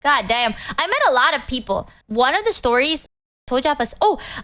God damn. I met a lot of people. One of the stories told you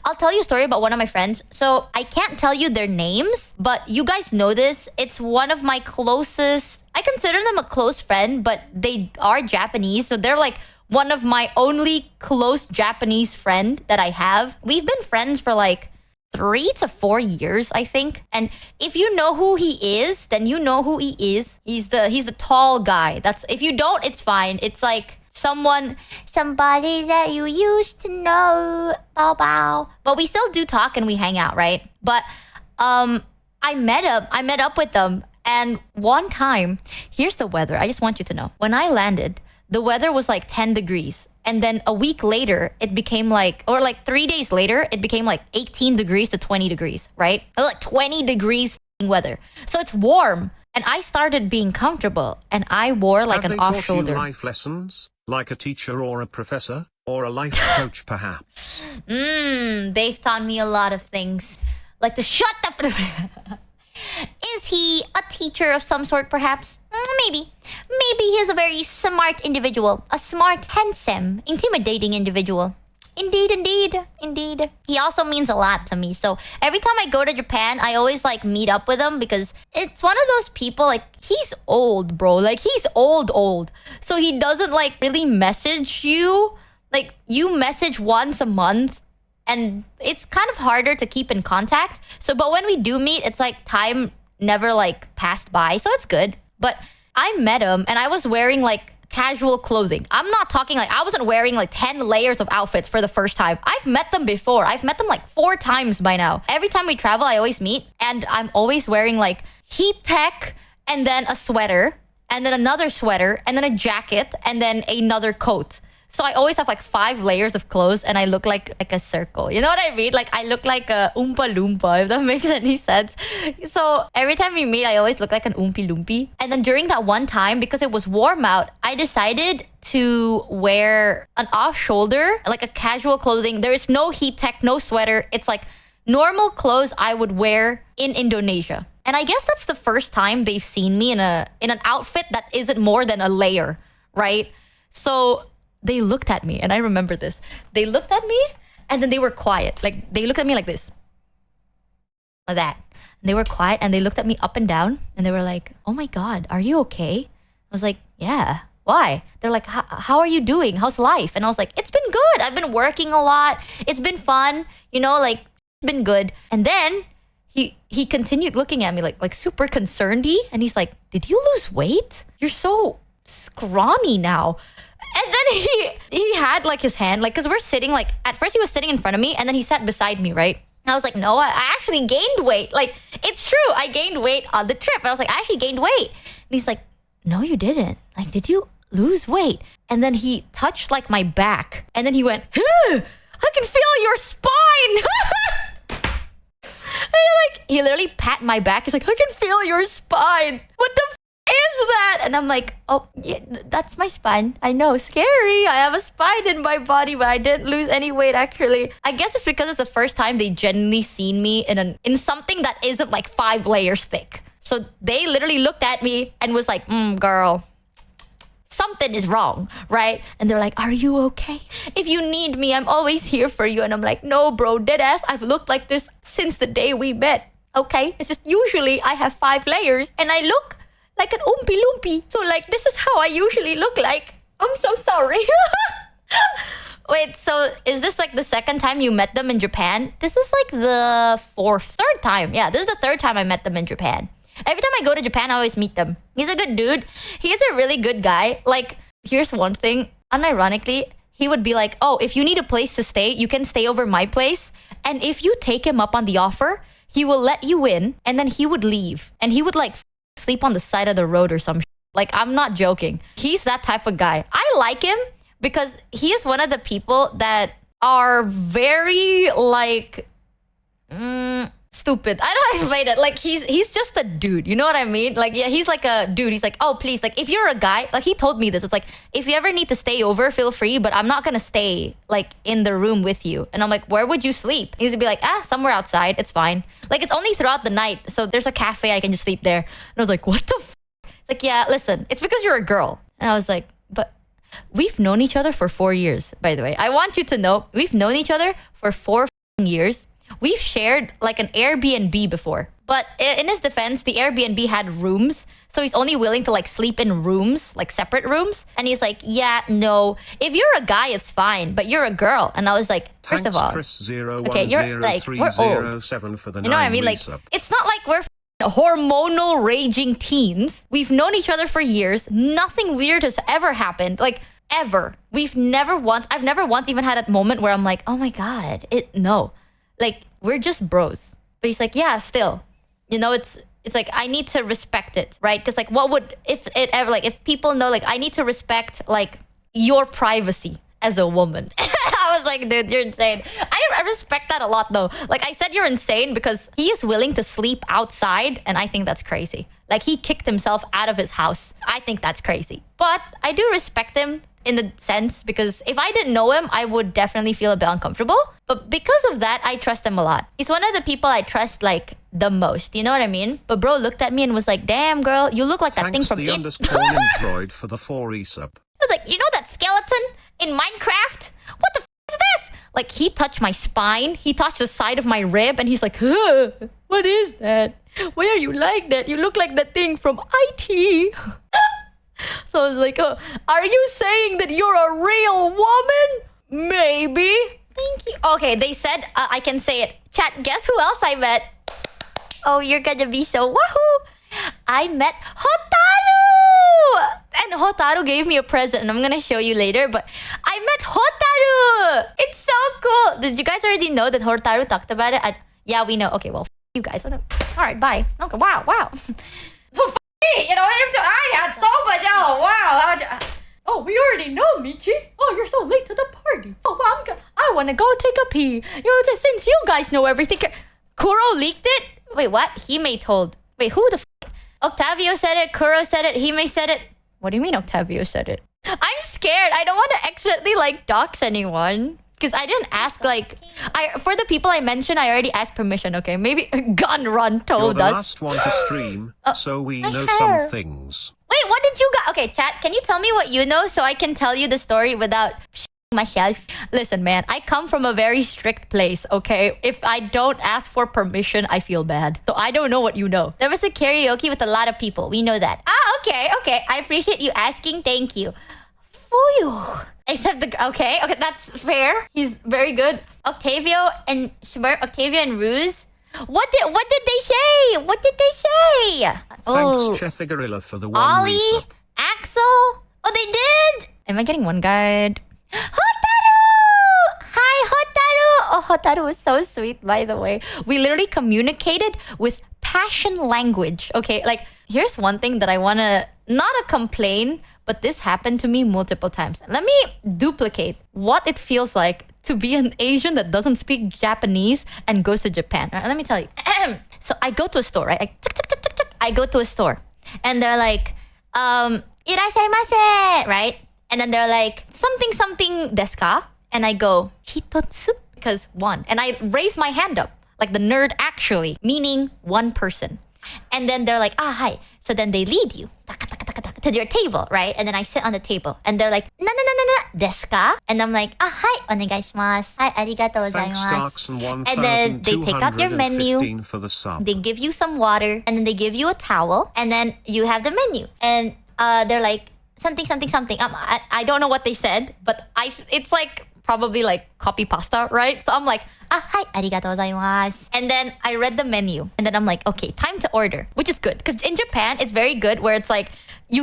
I'll tell you a story about one of my friends. So I can't tell you their names, but you guys know this. It's one of my closest. I consider them a close friend, but they are Japanese. So they're like one of my only close Japanese friend that I have. We've been friends for like 3 to 4 years, I think. And if you know who he is, then you know who he is. He's the tall guy. That's if you don't, it's fine. It's like somebody that you used to know. Bow bow. But we still do talk and we hang out, right? But I met up with them, and one time, here's the weather. I just want you to know. When I landed, the weather was like 10 degrees. And then a week later, it became like, or like 3 days later, it became like 18 degrees to 20 degrees, right? It was like 20 degrees weather. So it's warm. And I started being comfortable, and I wore like an off-shoulder. Have they taught you life lessons? Like a teacher or a professor? Or a life coach, perhaps? They've taught me a lot of things. Like to shut the... Is he a teacher of some sort, perhaps? Maybe. Maybe he's a very smart individual. A smart, handsome, intimidating individual. Indeed, indeed, indeed. He also means a lot to me. So every time I go to Japan, I always like meet up with him because it's one of those people, like, he's old, bro. Like, he's old. So he doesn't like really message you. Like, you message once a month and it's kind of harder to keep in contact. So, but when we do meet, it's like time never like passed by. So it's good. But I met him and I was wearing like casual clothing. I'm not talking like I wasn't wearing like 10 layers of outfits for the first time. I've met them before. I've met them like 4 times by now. Every time we travel, I always meet, and I'm always wearing like heat tech and then a sweater and then another sweater and then a jacket and then another coat. So I always have like 5 layers of clothes and I look like a circle. You know what I mean? Like I look like a Oompa Loompa, if that makes any sense. So every time we meet, I always look like an Oompy Loompi. And then during that one time, because it was warm out, I decided to wear an off-shoulder, like a casual clothing. There is no heat tech, no sweater. It's like normal clothes I would wear in Indonesia. And I guess that's the first time they've seen me in an outfit that isn't more than a layer, right? So they looked at me, and I remember this. They looked at me, and then they were quiet. Like, they looked at me like this. Like that. And they were quiet, and they looked at me up and down, and they were like, oh my God, are you okay? I was like, yeah. Why? They're like, how are you doing? How's life? And I was like, it's been good. I've been working a lot. It's been fun. You know, like, it's been good. And then he continued looking at me like super concerned-y. And he's like, did you lose weight? You're so scrawny now. And then he had like his hand, like, because we're sitting, like, at first he was sitting in front of me and then he sat beside me, right? And I was like, no, I actually gained weight. Like, it's true. I gained weight on the trip. I was like, I actually gained weight. And he's like, no, you didn't. Like, did you lose weight? And then he touched like my back. And then he went, I can feel your spine. And he literally pat my back. He's like, I can feel your spine. What the is that? And I'm like, oh, yeah, that's my spine. I know, scary. I have a spine in my body, but I didn't lose any weight actually. I guess it's because it's the first time they genuinely seen me in something that isn't like 5 layers thick. So they literally looked at me and was like, girl, something is wrong, right? And they're like, are you okay? If you need me, I'm always here for you. And I'm like, no, bro, deadass, I've looked like this since the day we met. Okay, it's just usually I have 5 layers and I look like an Oompy Loompi. So like, this is how I usually look like. I'm so sorry. Wait, so is this like the second time you met them in Japan? This is like the third time. Yeah, this is the 3rd time I met them in Japan. Every time I go to Japan, I always meet them. He's a good dude. He is a really good guy. Like, here's one thing. Unironically, he would be like, oh, if you need a place to stay, you can stay over my place. And if you take him up on the offer, he will let you in and then he would leave. And he would like sleep on the side of the road or some shit. Like, I'm not joking. He's that type of guy. I like him because he is one of the people that are very like stupid. I don't explain it. Like, he's just a dude. You know what I mean? Like, yeah, he's like a dude. He's like, oh, please, like, if you're a guy, like, he told me this. It's like, if you ever need to stay over, feel free, but I'm not gonna stay like in the room with you. And I'm like, where would you sleep? He's gonna be like, somewhere outside. It's fine. Like, it's only throughout the night, so there's a cafe, I can just sleep there. And I was like, what the f? It's like, yeah, listen, it's because you're a girl. And I was like, but We've known each other for 4 years, by the way. I want you to know, we've known each other for 4 years. We've shared like an Airbnb before. But in his defense, the Airbnb had rooms. So he's only willing to like sleep in rooms, like separate rooms. And he's like, yeah, no. If you're a guy, it's fine. But you're a girl. And I was like, first of all, okay, you're like, we're old. For the you know what I mean? Like, it's not like we're hormonal raging teens. We've known each other for years. Nothing weird has ever happened. Like, ever. I've never once even had a moment where I'm like, oh my God, no. Like, we're just bros. But he's like, yeah, still. You know, it's like, I need to respect it, right? Because like, what would, if it ever, like, if people know, like, I need to respect, like, your privacy as a woman. I was like, dude, you're insane. I respect that a lot, though. Like, I said you're insane because he is willing to sleep outside, and I think that's crazy. Like, he kicked himself out of his house. I think that's crazy. But I do respect him in the sense because if I didn't know him, I would definitely feel a bit uncomfortable. But because of that, I trust him a lot. He's one of the people I trust, like, the most. You know what I mean? But bro looked at me and was like, damn, girl, you look like that thing from It. Android for the 4 resub. I was like, you know that skeleton in Minecraft? What the is this? Like, he touched my spine. He touched the side of my rib. And he's like, huh, what is that? Why are you like that? You look like that thing from IT. So I was like, oh, are you saying that you're a real woman? Maybe. Thank you. Okay, they said I can say it. Chat, guess who else I met? Oh, you're gonna be so wahoo. I met Hotaru! And Hotaru gave me a present, and I'm gonna show you later, but I met Hotaru! It's so cool! Did you guys already know that Hotaru talked about it? Yeah, we know. Okay, well, you guys. Alright, bye. Okay, wow. Well, you know, I had so much. Oh, wow. Oh, we already know, Michi. Oh, you're so late to the party. Oh, well, I want to go take a pee. You know, since you guys know everything. Kuro leaked it? Wait, what? Hime told. Wait, who the f? Octavio said it. Kuro said it. Hime said it. What do you mean Octavio said it? I'm scared. I don't want to accidentally, like, dox anyone. Because I didn't ask, like... For the people I mentioned, I already asked permission, okay? Maybe Gunrun told You're the us. last one to stream, so we know some things. Wait, what did you guys... Okay, chat, can you tell me what you know so I can tell you the story without myself? Listen, man, I come from a very strict place, okay? If I don't ask for permission, I feel bad. So I don't know what you know. There was a karaoke with a lot of people. We know that. Ah, okay. I appreciate you asking. Thank you. Fuyu. Except okay, that's fair. He's very good. Octavio and Ruse. What did they say? What did they say? Thanks, Chethigorilla, for the one Ollie, resub. Axel. Oh, they did. Am I getting one guide? Hotaru! Hi, Hotaru. Oh, Hotaru is so sweet, by the way. We literally communicated with passion language. Okay, like here's one thing that I wanna not a complain. But this happened to me multiple times. Let me duplicate what it feels like to be an Asian that doesn't speak Japanese and goes to Japan. Right, let me tell you. So I go to a store, right? I go to a store. And they're like, irashaimase, right? And then they're like, something desu ka? And I go, hitotsu? Because one. And I raise my hand up. Like the nerd actually. Meaning one person. And then they're like, hi. So then they lead you to your table, right? And then I sit on the table. And they're like, na desu ka? And I'm like, hi, onegaishimasu. Hi, arigatou gozaimasu. And then they take out your menu. For the sub. They give you some water. And then they give you a towel. And then you have the menu. And they're like, something. I don't know what they said. But it's like probably like copy pasta, right? So I'm like, hi, arigatou gozaimasu. And then I read the menu. And then I'm like, okay, time to order. Which is good. Because in Japan, it's very good where it's like,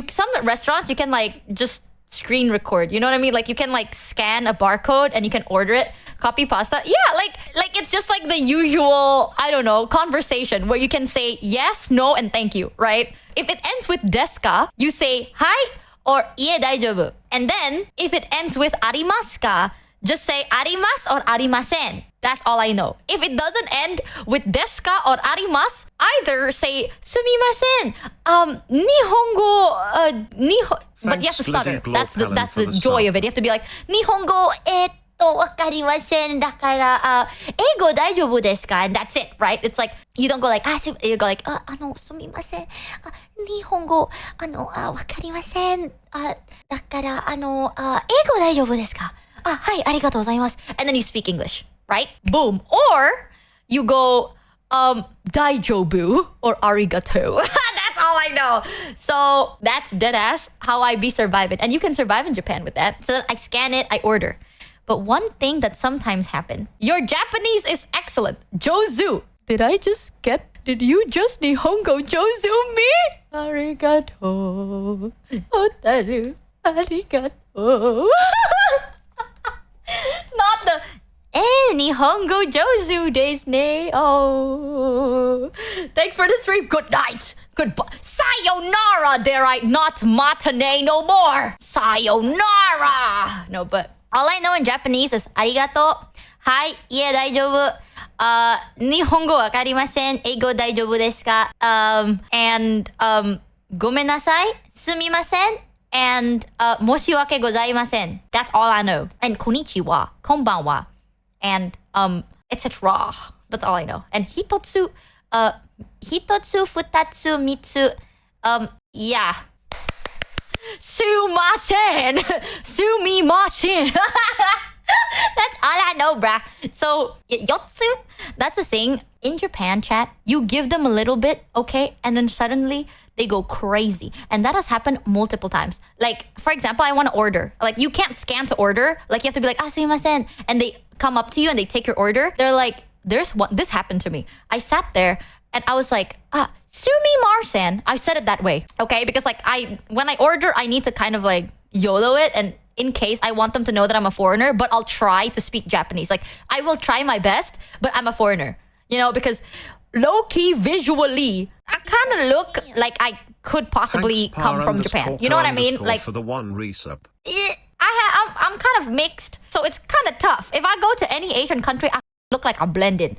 some restaurants, you can like just screen record. You know what I mean? Like you can like scan a barcode and you can order it. Copy pasta. Yeah, like it's just like the usual, I don't know, conversation where you can say yes, no, and thank you, right? If it ends with desu ka, you say hi or ie daijoubu. And then if it ends with arimasu ka, just say arimasu or arimasen. That's all I know. If it doesn't end with desu ka or arimasu, either say sumimasen, nihongo, but you have to stutter. That's the joy of it. You have to be like, nihongo, とわかりません。だから、英語大丈夫ですか? And that's it, right? It's like, you don't go like, you go like, すみません。日本語、わかりません。だから、英語大丈夫ですか? はい、ありがとうございます。And then you speak English, right? Boom. Or, you go, 大丈夫 or arigato. That's all I know. So that's deadass how I be surviving. And you can survive in Japan with that. So I scan it, I order. But one thing that sometimes happen, your Japanese is excellent. Jozu. Did you just Nihongo Jozu me? Arigato. Hotaru. Arigato. Not the Nihongo Jozu desu ne. Oh. Thanks for the stream. Good night. Goodbye. Sayonara, dare I not matane no more. Sayonara. No, but all I know in Japanese is arigato. Hai, ie daijoubu. Nihongo wakarimasen. Eigo daijoubu desu ka? And gomenasai. Sumimasen. And moshiwake gozaimasen. That's all I know. And konnichiwa, konbanwa. And etc. That's all I know. And hitotsu, futatsu, mitsu, yeah. Sumasen! Sumimasen! That's all I know, bruh. So, yotsu, that's the thing. In Japan, chat, you give them a little bit, okay? And then suddenly, they go crazy. And that has happened multiple times. Like, for example, I want to order. Like, you can't scan to order. Like, you have to be like, sumimasen. And they come up to you and they take your order. They're like, this happened to me. I sat there and I was like, sumimasen. I said it that way, okay? Because like, when I order, I need to kind of like YOLO it. And in case I want them to know that I'm a foreigner, but I'll try to speak Japanese. Like, I will try my best, but I'm a foreigner. You know, because low-key visually, I kind of look like I could possibly come from Japan. You know what I mean? Like, for the one resub. I'm kind of mixed, so it's kind of tough. If I go to any Asian country, I look like I blend in.